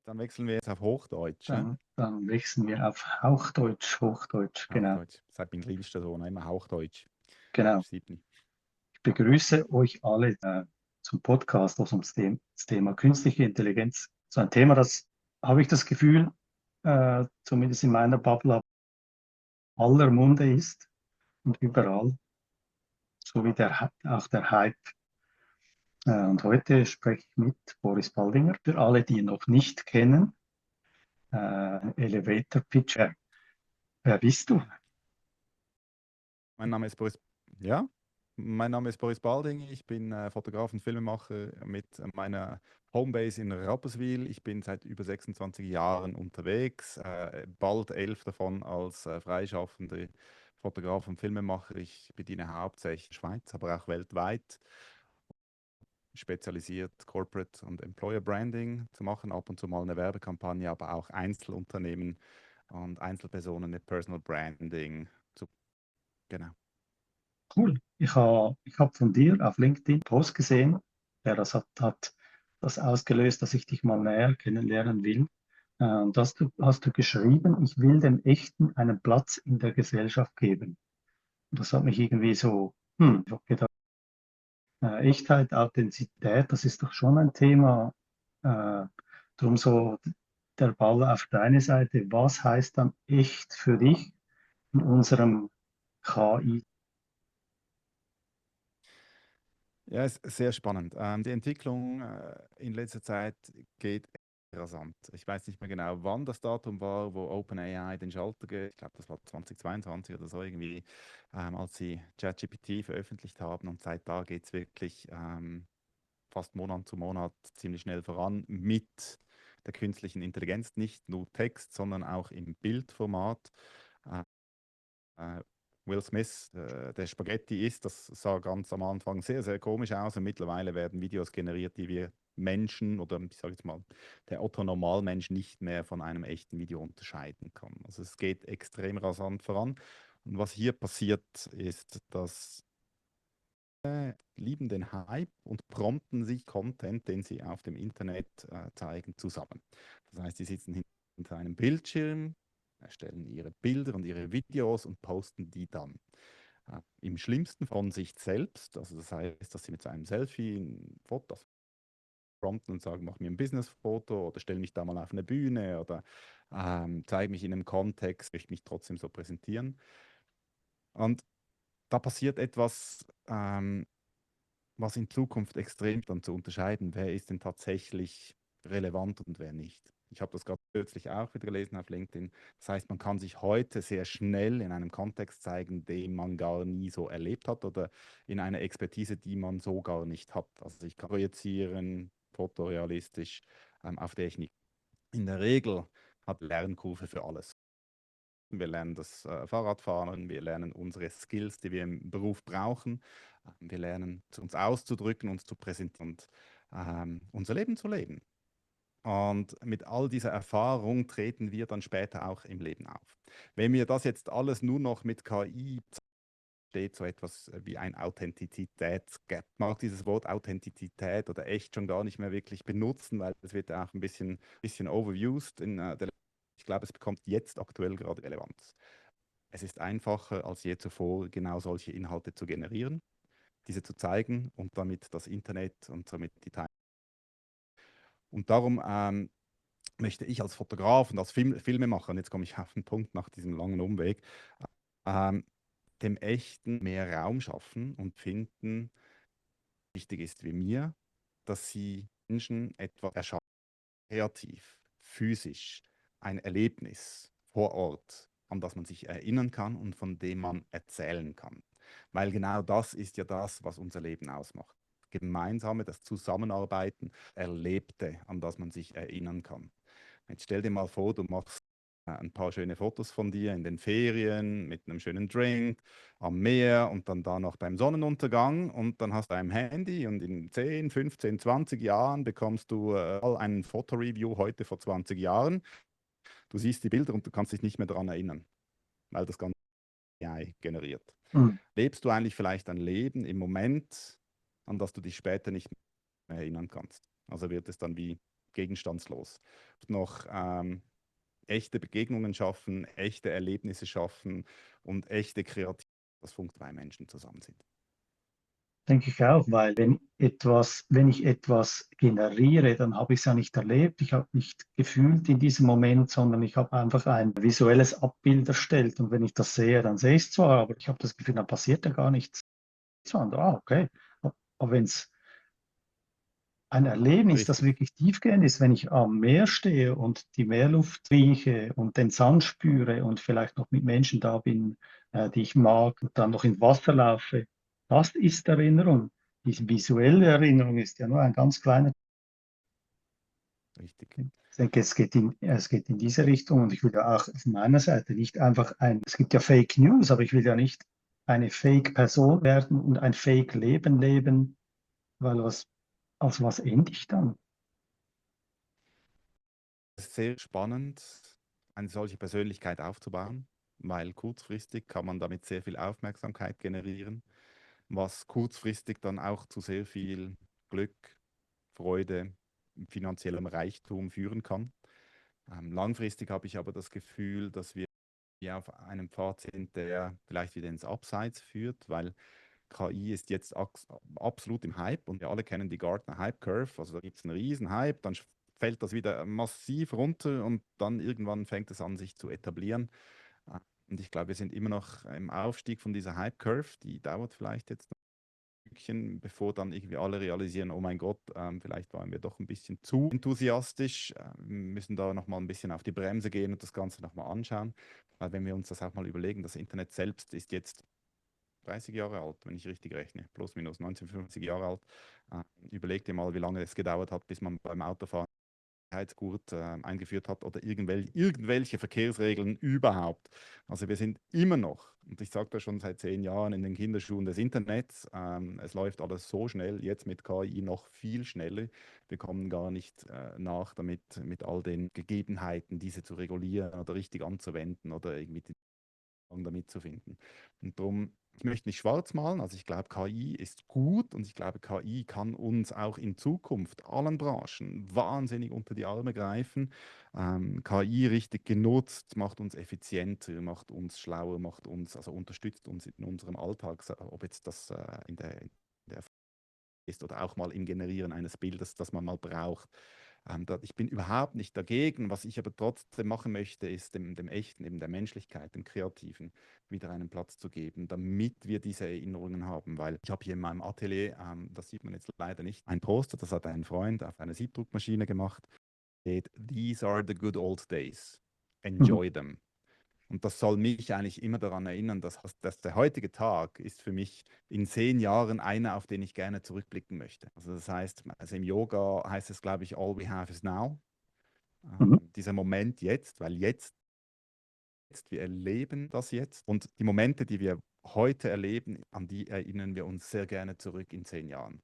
Dann wechseln wir jetzt auf Hochdeutsch. Dann wechseln wir auf Hauchdeutsch, Hochdeutsch, genau. Hochdeutsch. Seit bin griechisch der Sohn, immer Hochdeutsch. Genau. Sieht nicht. Ich begrüße euch alle zum Podcast, also das Thema künstliche Intelligenz. So ein Thema, das habe ich das Gefühl, zumindest in meiner Bubble aller Munde ist und überall, so wie auch der Hype. Und heute spreche ich mit Boris Baldinger. Für alle, die ihn noch nicht kennen, Elevator Pitcher. Wer bist du? Mein Name ist Boris. Ja, mein Name ist Boris Balding. Ich bin Fotograf und Filmemacher mit meiner Homebase in Rapperswil. Ich bin seit über 26 Jahren unterwegs, bald 11 davon als freischaffender Fotograf und Filmemacher. Ich bediene hauptsächlich die Schweiz, aber auch weltweit, spezialisiert Corporate und Employer Branding zu machen, ab und zu mal eine Werbekampagne, aber auch Einzelunternehmen und Einzelpersonen mit Personal Branding zu. Genau. Cool. Ich hab von dir auf LinkedIn einen Post gesehen, der hat das ausgelöst, dass ich dich mal näher kennenlernen will. Und hast du geschrieben, ich will dem Echten einen Platz in der Gesellschaft geben. Und das hat mich irgendwie so, ich habe gedacht, Echtheit, Authentizität, das ist doch schon ein Thema. Äh, Drum so der Ball auf deine Seite. Was heißt dann echt für dich in unserem KI? Ja, ist sehr spannend. Die Entwicklung in letzter Zeit geht rasant. Ich weiß nicht mehr genau, wann das Datum war, wo OpenAI den Schalter ich glaube, das war 2022 oder so irgendwie, als sie ChatGPT veröffentlicht haben. Und seit da geht es wirklich fast Monat zu Monat ziemlich schnell voran mit der künstlichen Intelligenz. Nicht nur Text, sondern auch im Bildformat. Äh, äh, Will Smith, der Spaghetti isst, das sah ganz am Anfang sehr, sehr komisch aus und mittlerweile werden Videos generiert, die wir Menschen oder ich sage jetzt mal, der Otto-Normalmensch nicht mehr von einem echten Video unterscheiden kann. Also es geht extrem rasant voran. Und was hier passiert, ist, dass lieben den Hype und prompten sich Content, den sie auf dem Internet zeigen, zusammen. Das heißt, sie sitzen hinter einem Bildschirm, erstellen ihre Bilder und ihre Videos und posten die dann. Im schlimmsten von sich selbst, also das heißt, dass sie mit so einem Selfie ein Foto prompten und sagen, mach mir ein Business-Foto oder stell mich da mal auf eine Bühne oder zeige mich in einem Kontext, möchte mich trotzdem so präsentieren. Und da passiert etwas, was in Zukunft extrem dann zu unterscheiden, wer ist denn tatsächlich relevant und wer nicht. Ich habe das gerade kürzlich auch wieder gelesen auf LinkedIn. Das heißt, man kann sich heute sehr schnell in einem Kontext zeigen, den man gar nie so erlebt hat oder in einer Expertise, die man so gar nicht hat. Also ich kann projizieren, fotorealistisch, auf der ich nicht. In der Regel hat Lernkurve für alles. Wir lernen das Fahrradfahren, wir lernen unsere Skills, die wir im Beruf brauchen. Wir lernen uns auszudrücken, uns zu präsentieren und unser Leben zu leben. Und mit all dieser Erfahrung treten wir dann später auch im Leben auf. Wenn wir das jetzt alles nur noch mit KI steht so etwas wie ein Authentizitätsgap. Ich mag dieses Wort Authentizität oder echt schon gar nicht mehr wirklich benutzen, weil es wird ja auch ein bisschen overused ich glaube, es bekommt jetzt aktuell gerade Relevanz. Es ist einfacher als je zuvor, genau solche Inhalte zu generieren, diese zu zeigen und damit das Internet und somit die Teilnehmer. Und darum möchte ich als Fotograf und als Filmemacher, und jetzt komme ich auf den Punkt nach diesem langen Umweg, ähm, dem Echten mehr Raum schaffen und finden, wichtig ist wie mir, dass sie Menschen etwas erschaffen, kreativ, physisch, ein Erlebnis vor Ort, an das man sich erinnern kann und von dem man erzählen kann. Weil genau das ist ja das, was unser Leben ausmacht. Gemeinsame, das Zusammenarbeiten, Erlebte, an das man sich erinnern kann. Jetzt stell dir mal vor, du machst ein paar schöne Fotos von dir in den Ferien mit einem schönen Drink am Meer und dann da noch beim Sonnenuntergang und dann hast du ein Handy und in 10, 15, 20 Jahren bekommst du ein Fotoreview heute vor 20 Jahren. Du siehst die Bilder und du kannst dich nicht mehr daran erinnern, weil das ganze AI generiert. Hm. Lebst du eigentlich vielleicht ein Leben im Moment, an das du dich später nicht mehr erinnern kannst? Also wird es dann wie gegenstandslos. Noch echte Begegnungen schaffen, echte Erlebnisse schaffen und echte Kreativität, dass zwei Menschen zusammen sind. Denke ich auch, weil wenn ich etwas generiere, dann habe ich es ja nicht erlebt, ich habe nicht gefühlt in diesem Moment, sondern ich habe einfach ein visuelles Abbild erstellt. Und wenn ich das sehe, dann sehe ich es zwar, aber ich habe das Gefühl, dann passiert ja gar nichts. Okay. Aber wenn es ein Erlebnis, das Richtig, wirklich tiefgehend ist, wenn ich am Meer stehe und die Meerluft rieche und den Sand spüre und vielleicht noch mit Menschen da bin, die ich mag und dann noch ins Wasser laufe, das ist Erinnerung. Die visuelle Erinnerung ist ja nur ein ganz kleiner. richtig. Ich denke, es geht in diese Richtung und ich will ja auch von meiner Seite nicht einfach es gibt ja Fake News, aber ich will ja nicht eine Fake-Person werden und ein Fake-Leben leben, weil als was ende ich dann? Es ist sehr spannend, eine solche Persönlichkeit aufzubauen, weil kurzfristig kann man damit sehr viel Aufmerksamkeit generieren, was kurzfristig dann auch zu sehr viel Glück, Freude, finanziellem Reichtum führen kann. Langfristig habe ich aber das Gefühl, dass wir hier auf einem Pfad sind, der vielleicht wieder ins Abseits führt, weil KI ist jetzt absolut im Hype und wir alle kennen die Gartner Hype Curve. Also da gibt es einen riesen Hype, dann fällt das wieder massiv runter und dann irgendwann fängt es an, sich zu etablieren. Äh, Und ich glaube, wir sind immer noch im Aufstieg von dieser Hype Curve. Die dauert vielleicht jetzt noch ein Stückchen, bevor dann irgendwie alle realisieren, oh mein Gott, vielleicht waren wir doch ein bisschen zu enthusiastisch. Wir müssen da nochmal ein bisschen auf die Bremse gehen und das Ganze nochmal anschauen. Weil wenn wir uns das auch mal überlegen, das Internet selbst ist jetzt 30 Jahre alt, wenn ich richtig rechne, plus minus 1950 Jahre alt. Überleg dir mal, wie lange es gedauert hat, bis man beim Autofahren Sicherheitsgurt eingeführt hat oder irgendwelche Verkehrsregeln überhaupt. Also wir sind immer noch, und ich sage das schon seit 10 Jahren, in den Kinderschuhen des Internets. Es läuft alles so schnell, jetzt mit KI noch viel schneller. Wir kommen gar nicht nach damit, mit all den Gegebenheiten, diese zu regulieren oder richtig anzuwenden oder irgendwie damit zu finden. Und darum, ich möchte nicht schwarz malen, also ich glaube, KI ist gut und ich glaube, KI kann uns auch in Zukunft allen Branchen wahnsinnig unter die Arme greifen. KI richtig genutzt, macht uns effizienter, macht uns schlauer, macht uns, also unterstützt uns in unserem Alltag, ob jetzt das in der ist oder auch mal im Generieren eines Bildes, das man mal braucht. Ich bin überhaupt nicht dagegen. Was ich aber trotzdem machen möchte, ist dem Echten, eben der Menschlichkeit, dem Kreativen, wieder einen Platz zu geben, damit wir diese Erinnerungen haben. Weil ich habe hier in meinem Atelier, das sieht man jetzt leider nicht, ein Poster, das hat ein Freund auf einer Siebdruckmaschine gemacht, steht, These are the good old days. Mhm. Enjoy them. Und das soll mich eigentlich immer daran erinnern, dass der heutige Tag ist für mich in 10 Jahren einer, auf den ich gerne zurückblicken möchte. Also das heißt, also im Yoga heißt es, glaube ich, all we have is now. Mhm. Dieser Moment jetzt, weil jetzt, wir erleben das jetzt. Und die Momente, die wir heute erleben, an die erinnern wir uns sehr gerne zurück in 10 Jahren.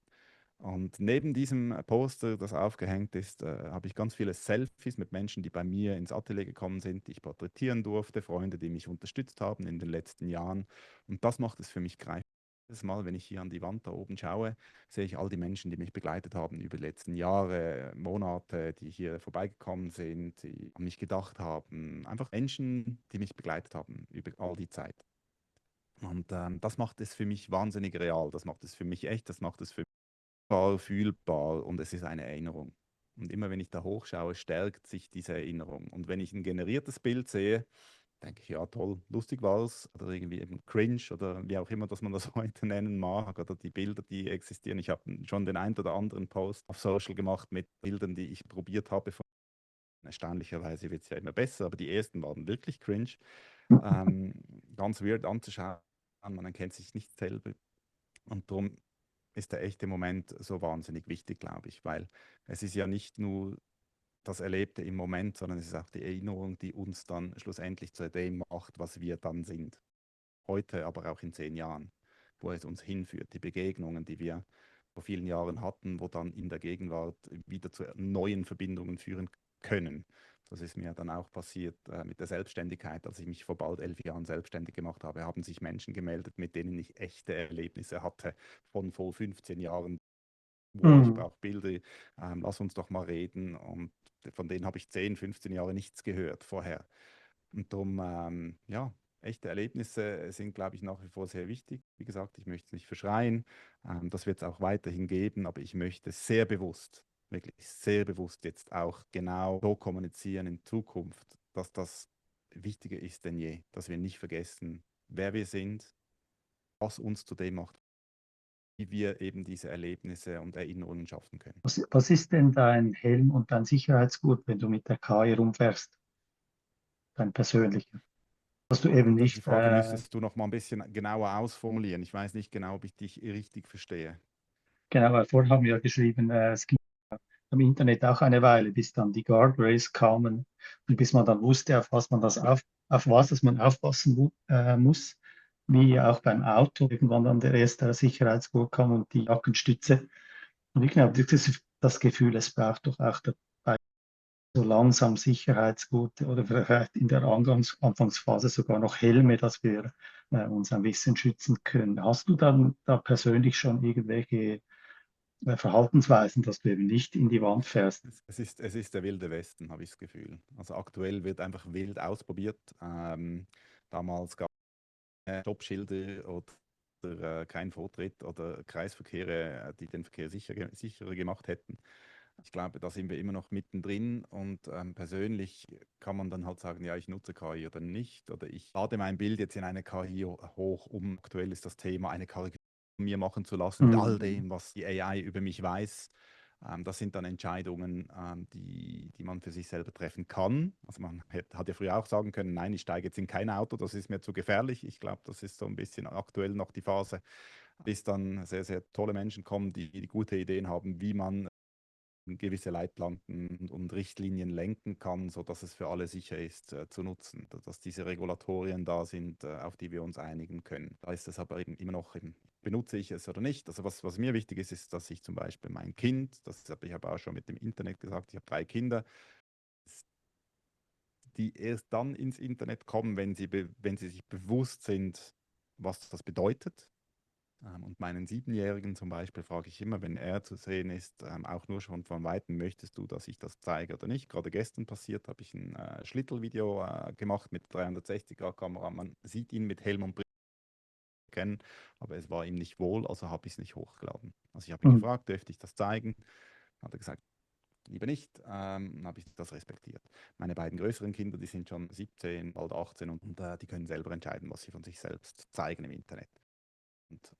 Und neben diesem Poster, das aufgehängt ist, habe ich ganz viele Selfies mit Menschen, die bei mir ins Atelier gekommen sind, die ich porträtieren durfte, Freunde, die mich unterstützt haben in den letzten Jahren. Und das macht es für mich greifbar. Jedes Mal, wenn ich hier an die Wand da oben schaue, sehe ich all die Menschen, die mich begleitet haben über die letzten Jahre, Monate, die hier vorbeigekommen sind, die an mich gedacht haben. Einfach Menschen, die mich begleitet haben über all die Zeit. Und das macht es für mich wahnsinnig real. Das macht es für mich echt. Das macht es für fühlbar und es ist eine Erinnerung. Und immer wenn ich da hochschaue, stärkt sich diese Erinnerung. Und wenn ich ein generiertes Bild sehe, denke ich, ja toll, lustig war es oder irgendwie eben cringe oder wie auch immer, dass man das heute nennen mag oder die Bilder, die existieren. Ich habe schon den ein oder anderen Post auf Social gemacht mit Bildern, die ich probiert habe. Erstaunlicherweise wird es ja immer besser, aber die ersten waren wirklich cringe. Ähm, Ganz weird anzuschauen, man erkennt sich nicht selber. Und darum ist der echte Moment so wahnsinnig wichtig, glaube ich, weil es ist ja nicht nur das Erlebte im Moment, sondern es ist auch die Erinnerung, die uns dann schlussendlich zu dem macht, was wir dann sind. Heute, aber auch in 10 Jahren, wo es uns hinführt. Die Begegnungen, die wir vor vielen Jahren hatten, wo dann in der Gegenwart wieder zu neuen Verbindungen führen können. Das ist mir dann auch passiert mit der Selbstständigkeit. Als ich mich vor bald 11 Jahren selbstständig gemacht habe, haben sich Menschen gemeldet, mit denen ich echte Erlebnisse hatte von vor 15 Jahren, wow, ich Mhm. brauche Bilder, lass uns doch mal reden. Und von denen habe ich 10, 15 Jahre nichts gehört vorher. Und darum, ja, echte Erlebnisse sind, glaube ich, nach wie vor sehr wichtig. Wie gesagt, ich möchte es nicht verschreien. Das wird es auch weiterhin geben, aber ich möchte sehr bewusst, wirklich sehr bewusst jetzt auch genau so kommunizieren in Zukunft, dass das wichtiger ist denn je, dass wir nicht vergessen, wer wir sind, was uns zu dem macht, wie wir eben diese Erlebnisse und Erinnerungen schaffen können. Was ist denn dein Helm und dein Sicherheitsgurt, wenn du mit der KI rumfährst? Dein persönlicher? Dass du eben Die nicht, Frage müsstest du noch mal ein bisschen genauer ausformulieren. Ich weiß nicht genau, ob ich dich richtig verstehe. genau, weil vorher haben wir ja geschrieben, es ging im Internet auch eine Weile, bis dann die Guardrails kamen und bis man dann wusste, auf was das man aufpassen muss, wie auch beim Auto irgendwann dann der erste Sicherheitsgurt kam und die Jackenstütze. Und ich glaube, das Gefühl, es braucht doch auch dabei so langsam Sicherheitsgurte oder vielleicht in der Anfangsphase sogar noch Helme, dass wir uns ein bisschen schützen können. Hast du dann da persönlich schon irgendwelche Verhaltensweisen, dass du eben nicht in die Wand fährst? Es ist der wilde Westen, habe ich das Gefühl. Also aktuell wird einfach wild ausprobiert. Damals gab es Stoppschilder oder kein Vortritt oder Kreisverkehre, die den Verkehr sicherer gemacht hätten. Ich glaube, da sind wir immer noch mittendrin und persönlich kann man dann halt sagen, ja, ich nutze KI oder nicht oder ich lade mein Bild jetzt in eine KI hoch, um aktuell ist das Thema, eine Karikatur von mir machen zu lassen mit all Mhm. dem, was die AI über mich weiß. Das sind dann Entscheidungen, die man für sich selber treffen kann. Also man hat ja früher auch sagen können, nein, ich steige jetzt in kein Auto, das ist mir zu gefährlich. Ich glaube, das ist so ein bisschen aktuell noch die Phase, bis dann sehr, sehr tolle Menschen kommen, die gute Ideen haben, wie man gewisse Leitplanken und Richtlinien lenken kann, sodass es für alle sicher ist zu nutzen, dass diese Regulatorien da sind, auf die wir uns einigen können. Da ist es aber eben immer noch, eben, benutze ich es oder nicht. Also was mir wichtig ist, ist, dass ich zum Beispiel mein Kind, ich habe auch schon mit dem Internet gesagt, ich habe 3 Kinder, die erst dann ins Internet kommen, wenn sie sich bewusst sind, was das bedeutet. Und meinen 7-Jährigen zum Beispiel frage ich immer, wenn er zu sehen ist, auch nur schon von Weitem, möchtest du, dass ich das zeige oder nicht? Gerade gestern passiert, habe ich ein Schlittelvideo gemacht mit 360-Grad-Kamera. Man sieht ihn mit Helm und Brille kennen, aber es war ihm nicht wohl, also habe ich es nicht hochgeladen. Also ich habe ihn Mhm. gefragt, dürfte ich das zeigen? Hat er gesagt, lieber nicht, dann habe ich das respektiert. Meine beiden größeren Kinder, die sind schon 17, bald 18 und die können selber entscheiden, was sie von sich selbst zeigen im Internet. Und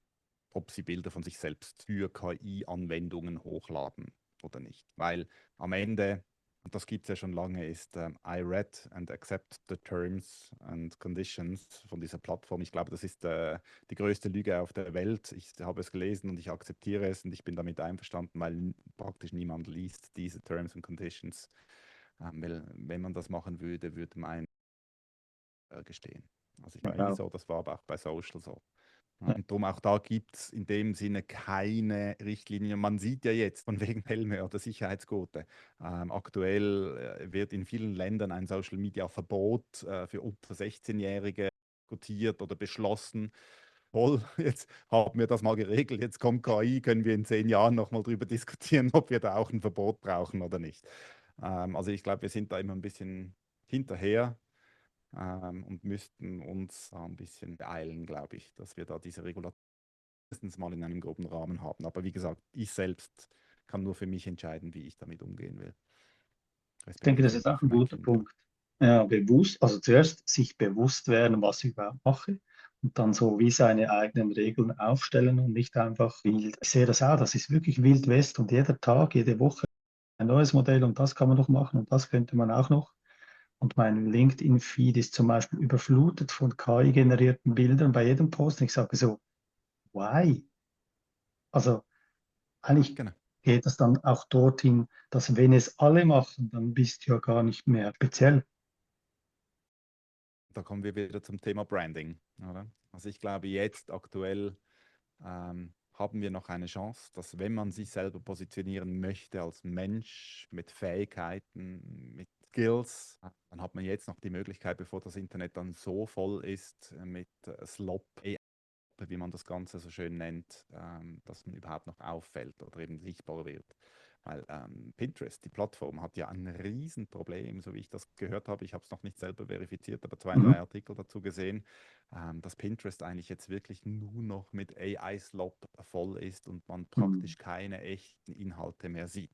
ob sie Bilder von sich selbst für KI-Anwendungen hochladen oder nicht. Weil am Ende, und das gibt es ja schon lange, ist I read and accept the terms and conditions von dieser Plattform. Ich glaube, das ist die größte Lüge auf der Welt. Ich habe es gelesen und ich akzeptiere es und ich bin damit einverstanden, weil praktisch niemand liest diese Terms and Conditions. Weil, wenn man das machen würde, würde man gestehen. Also bei KI Genau. so, das war aber auch bei Social so. Ja, Ja, und darum auch da gibt es in dem Sinne keine Richtlinie. Man sieht ja jetzt von wegen Helme oder Sicherheitsgurte. Aktuell wird in vielen Ländern ein Social Media Verbot für unter 16-Jährige diskutiert oder beschlossen. Toll, jetzt haben wir das mal geregelt. Jetzt kommt KI, können wir in 10 Jahren nochmal darüber diskutieren, ob wir da auch ein Verbot brauchen oder nicht. Also ich glaube, wir sind da immer ein bisschen hinterher und müssten uns ein bisschen beeilen, glaube ich, dass wir da diese Regulatoren mindestens mal in einem groben Rahmen haben. Aber wie gesagt, ich selbst kann nur für mich entscheiden, wie ich damit umgehen will, ich denke, das respektive ist auch auch für ein mein guter Kind. Ja. Punkt. Ja, bewusst, also zuerst sich bewusst werden, was ich überhaupt mache und dann so wie seine eigenen Regeln aufstellen und nicht einfach wild. Ich sehe das auch, das ist wirklich Wild West und jeder Tag, jede Woche ein neues Modell und das kann man noch machen und das könnte man auch noch. Und mein LinkedIn-Feed ist zum Beispiel überflutet von KI-generierten Bildern bei jedem Post. Und ich sage so, why? Also eigentlich Genau. geht es dann auch dorthin, dass wenn es alle machen, dann bist du ja gar nicht mehr speziell. Da kommen wir wieder zum Thema Branding. Oder? Also ich glaube, jetzt aktuell haben wir noch eine Chance, dass wenn man sich selber positionieren möchte als Mensch mit Fähigkeiten, mit Skills, dann hat man jetzt noch die Möglichkeit, bevor das Internet dann so voll ist mit Slop wie man das Ganze so schön nennt, dass man überhaupt noch auffällt oder eben sichtbar wird. Weil Pinterest, die Plattform, hat ja ein Riesenproblem, so wie ich das gehört habe. Ich habe es noch nicht selber verifiziert, aber zwei, Mhm. drei Artikel dazu gesehen, dass Pinterest eigentlich jetzt wirklich nur noch mit AI-Slop voll ist und man Mhm. praktisch keine echten Inhalte mehr sieht.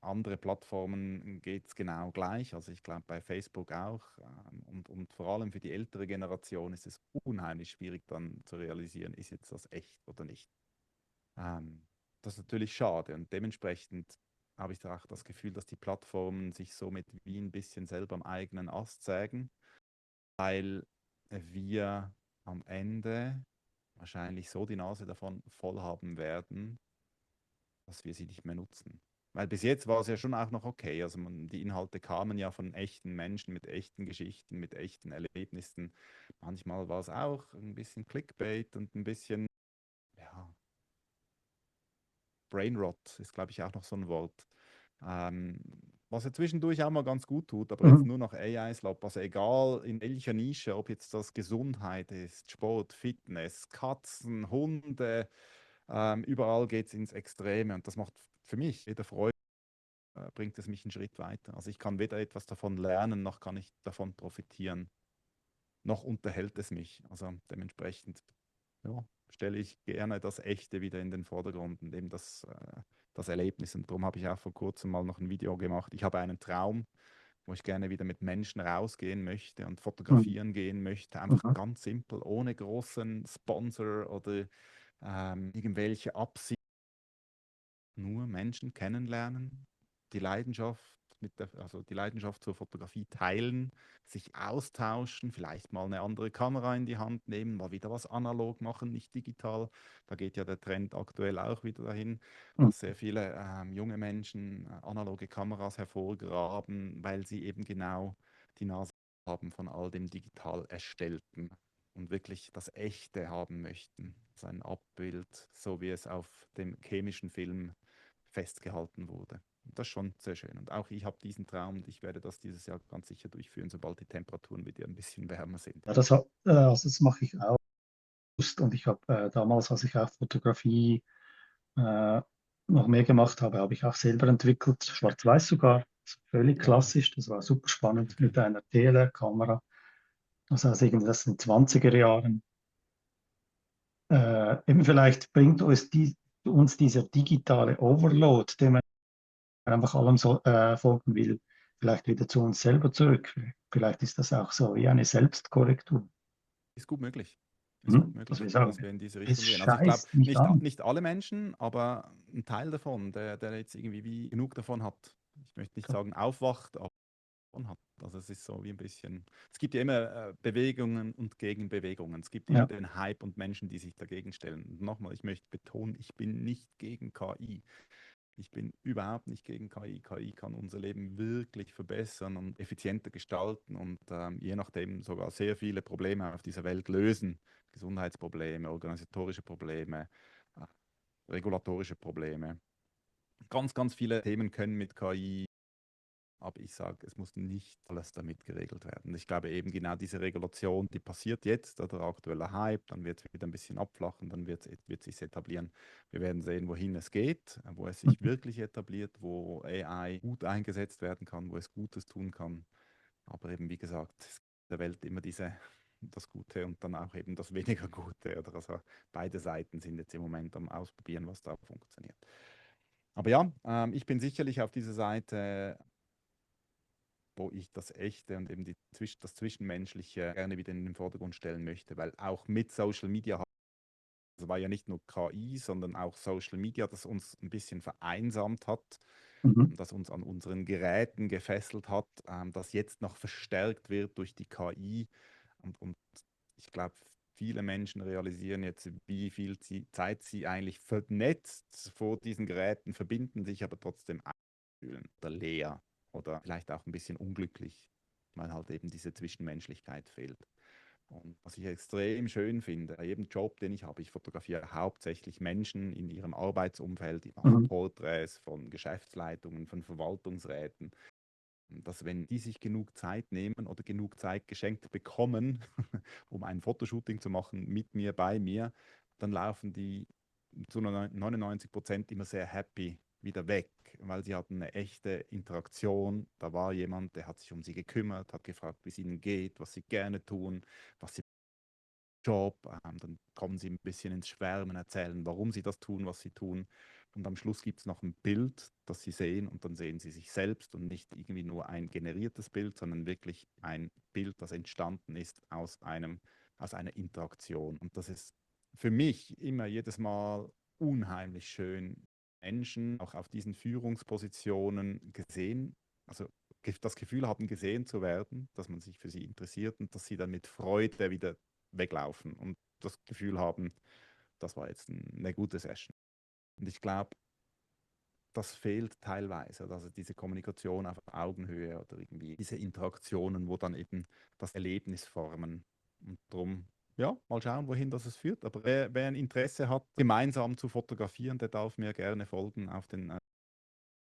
Andere Plattformen geht es genau gleich. Also ich glaube bei Facebook auch. Und vor allem für die ältere Generation ist es unheimlich schwierig dann zu realisieren, ist jetzt das echt oder nicht. Ähm, Das ist natürlich schade und dementsprechend habe ich da auch das Gefühl, dass die Plattformen sich somit wie ein bisschen selber am eigenen Ast sägen, weil wir am Ende wahrscheinlich so die Nase davon voll haben werden, dass wir sie nicht mehr nutzen. Weil bis jetzt war es ja schon auch noch okay. Also die Inhalte kamen ja von echten Menschen mit echten Geschichten, mit echten Erlebnissen. Manchmal war es auch ein bisschen Clickbait und ein bisschen, ja, Brainrot ist, glaube ich, auch noch so ein Wort. Ähm, Was ja zwischendurch auch mal ganz gut tut, aber jetzt Mhm. nur noch AI-Slop. Also egal in welcher Nische, ob jetzt das Gesundheit ist, Sport, Fitness, Katzen, Hunde, überall geht es ins Extreme und das macht für mich weder Freude, bringt es mich einen Schritt weiter. Also ich kann weder etwas davon lernen, noch kann ich davon profitieren, noch unterhält es mich. Also dementsprechend ja, stelle ich gerne das Echte wieder in den Vordergrund und eben das Erlebnis. Und darum habe ich auch vor kurzem mal noch ein Video gemacht. Ich habe einen Traum, wo ich gerne wieder mit Menschen rausgehen möchte und Mhm. fotografieren gehen möchte. Einfach Mhm. ganz simpel, ohne großen Sponsor oder irgendwelche Absichten. Nur Menschen kennenlernen, die Leidenschaft also die Leidenschaft zur Fotografie teilen, sich austauschen, vielleicht mal eine andere Kamera in die Hand nehmen, mal wieder was analog machen, nicht digital. Da geht ja der Trend aktuell auch wieder dahin, Mhm. dass sehr viele junge Menschen analoge Kameras hervorgraben, weil sie eben genau die Nase haben von all dem digital Erstellten und wirklich das Echte haben möchten. Sein Abbild, so wie es auf dem chemischen Film festgehalten wurde. Und das ist schon sehr schön. Und auch ich habe diesen Traum und ich werde das dieses Jahr ganz sicher durchführen, sobald die Temperaturen wieder ein bisschen wärmer sind. Ja, also das mache ich auch. Und ich habe damals, als ich auch Fotografie äh, noch mehr gemacht habe, habe ich auch selber entwickelt, schwarz-weiß sogar, völlig Ja, klassisch. Das war super spannend okay. mit einer DLR-Kamera. Also irgendwie das in den 20er Jahren. Eben vielleicht bringt uns dieser digitale Overload, dem man einfach allem so, folgen will, vielleicht wieder zu uns selber zurück. Vielleicht ist das auch so wie eine Selbstkorrektur. Ist gut möglich. Ist gut Mhm. Dass wir möglich, dass sagen, wir in diese es Richtung gehen. Also ich glaube, scheißt mich nicht, an. nicht alle Menschen, aber ein Teil davon, der jetzt irgendwie wie genug davon hat. Ich möchte nicht sagen aufwacht, aber davon hat. Also es ist so wie ein bisschen, es gibt ja immer Bewegungen und Gegenbewegungen. Es gibt immer Ja. den Hype und Menschen, die sich dagegen stellen. Und nochmal, ich möchte betonen, ich bin nicht gegen KI. Ich bin überhaupt nicht gegen KI. KI kann unser Leben wirklich verbessern und effizienter gestalten und je nachdem sogar sehr viele Probleme auf dieser Welt lösen. Gesundheitsprobleme, organisatorische Probleme, regulatorische Probleme. Ganz, ganz viele Themen können mit KI, aber ich sage, es muss nicht alles damit geregelt werden. Ich glaube eben genau diese Regulation, die passiert jetzt, oder aktueller Hype, dann wird es wieder ein bisschen abflachen, dann wird sich etablieren. Wir werden sehen, wohin es geht, wo es sich Mhm. wirklich etabliert, wo AI gut eingesetzt werden kann, wo es Gutes tun kann. Aber eben, wie gesagt, es gibt in der Welt immer das Gute und dann auch eben das weniger Gute. Oder also beide Seiten sind jetzt im Moment am Ausprobieren, was da funktioniert. Aber ja, ich bin sicherlich auf dieser Seite, wo ich das Echte und eben das Zwischenmenschliche gerne wieder in den Vordergrund stellen möchte, weil auch mit Social Media, also war ja nicht nur KI, sondern auch Social Media, das uns ein bisschen vereinsamt hat, Mhm. das uns an unseren Geräten gefesselt hat, das jetzt noch verstärkt wird durch die KI. Und ich glaube, viele Menschen realisieren jetzt, wie viel Zeit sie eigentlich vernetzt vor diesen Geräten verbinden, sich aber trotzdem fühlen oder leer oder vielleicht auch ein bisschen unglücklich, weil halt eben diese Zwischenmenschlichkeit fehlt. Und was ich extrem schön finde, bei jedem Job, den ich habe, ich fotografiere hauptsächlich Menschen in ihrem Arbeitsumfeld, ich mache Mhm. Porträts von Geschäftsleitungen, von Verwaltungsräten. dass wenn die sich genug Zeit nehmen oder genug Zeit geschenkt bekommen, um ein Fotoshooting zu machen mit mir, bei mir, dann laufen die zu 99% immer sehr happy wieder weg, weil sie hatten eine echte Interaktion. Da war jemand, der hat sich um sie gekümmert, hat gefragt, wie es ihnen geht, was sie gerne tun, was sie Job, dann kommen sie ein bisschen ins Schwärmen, erzählen, warum sie das tun, was sie tun. Und am Schluss gibt es noch ein Bild, das sie sehen und dann sehen sie sich selbst und nicht irgendwie nur ein generiertes Bild, sondern wirklich ein Bild, das entstanden ist aus einer Interaktion. Und das ist für mich immer jedes Mal unheimlich schön, Menschen auch auf diesen Führungspositionen gesehen, also das Gefühl haben, gesehen zu werden, dass man sich für sie interessiert und dass sie dann mit Freude wieder weglaufen und das Gefühl haben, das war jetzt eine gute Session. Und ich glaube, das fehlt teilweise, also diese Kommunikation auf Augenhöhe oder irgendwie diese Interaktionen, wo dann eben das Erlebnis formen. Und darum, ja, mal schauen, wohin das es führt. Aber wer ein Interesse hat, gemeinsam zu fotografieren, der darf mir gerne folgen auf den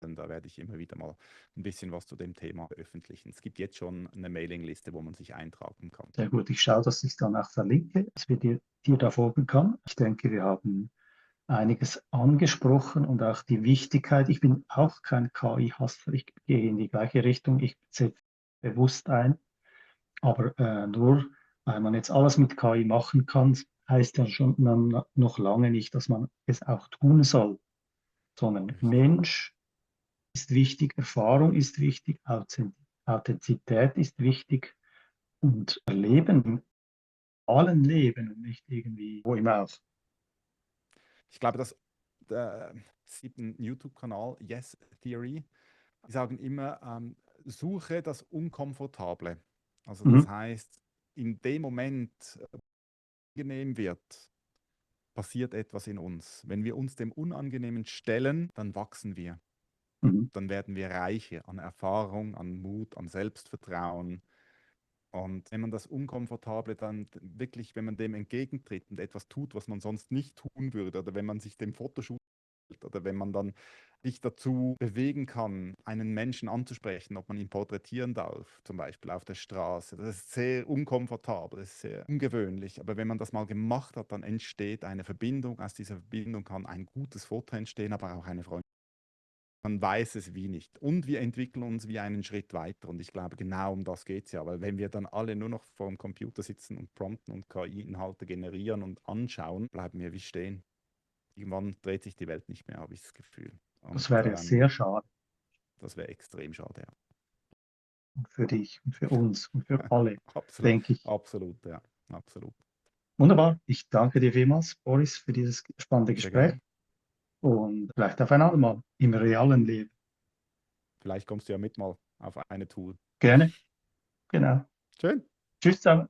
da werde ich immer wieder mal ein bisschen was zu dem Thema veröffentlichen. Es gibt jetzt schon eine Mailingliste, wo man sich eintragen kann. Sehr gut. Ich schaue, dass ich dann auch verlinke, dass wir dir da folgen kann. Ich denke, wir haben einiges angesprochen und auch die Wichtigkeit. Ich bin auch kein KI-Hasser. Ich gehe in die gleiche Richtung. Ich setze bewusst ein. Aber nur weil man jetzt alles mit KI machen kann, heißt ja schon noch lange nicht, dass man es auch tun soll, sondern Richtig. Mensch ist wichtig, Erfahrung ist wichtig, Authentizität ist wichtig und Leben, im allen Leben und nicht irgendwie wo immer auch. Ich glaube, es gibt einen YouTube-Kanal, Yes Theory, die sagen immer, suche das Unkomfortable. Also das Mhm. heißt, in dem Moment, wo es unangenehm wird, passiert etwas in uns. Wenn wir uns dem Unangenehmen stellen, dann wachsen wir. Mhm. Dann werden wir reicher an Erfahrung, an Mut, an Selbstvertrauen. Und wenn man das Unkomfortable dann wirklich, wenn man dem entgegentritt und etwas tut, was man sonst nicht tun würde, oder wenn man sich dem Fotoshoot oder wenn man dann sich dazu bewegen kann, einen Menschen anzusprechen, ob man ihn porträtieren darf, zum Beispiel auf der Straße. Das ist sehr unkomfortabel, das ist sehr ungewöhnlich. Aber wenn man das mal gemacht hat, dann entsteht eine Verbindung. Aus dieser Verbindung kann ein gutes Foto entstehen, aber auch eine Freundschaft. Man weiß es wie nicht. Und wir entwickeln uns wie einen Schritt weiter. Und ich glaube, genau um das geht es ja. Weil wenn wir dann alle nur noch vor dem Computer sitzen und prompten und KI-Inhalte generieren und anschauen, bleiben wir wie stehen. Irgendwann dreht sich die Welt nicht mehr, habe ich das Gefühl. Das Und wäre sehr schade das wäre extrem schade. Ja. für dich und für uns und für alle, Absolut, denke ich. absolut, ja, absolut. Wunderbar. Ich danke dir vielmals, Boris, für dieses spannende Sehr Gespräch gerne. und vielleicht auf ein andermal im realen Leben. Vielleicht kommst du ja mit mal auf eine Tour. Gerne. Genau. Schön. Tschüss zusammen.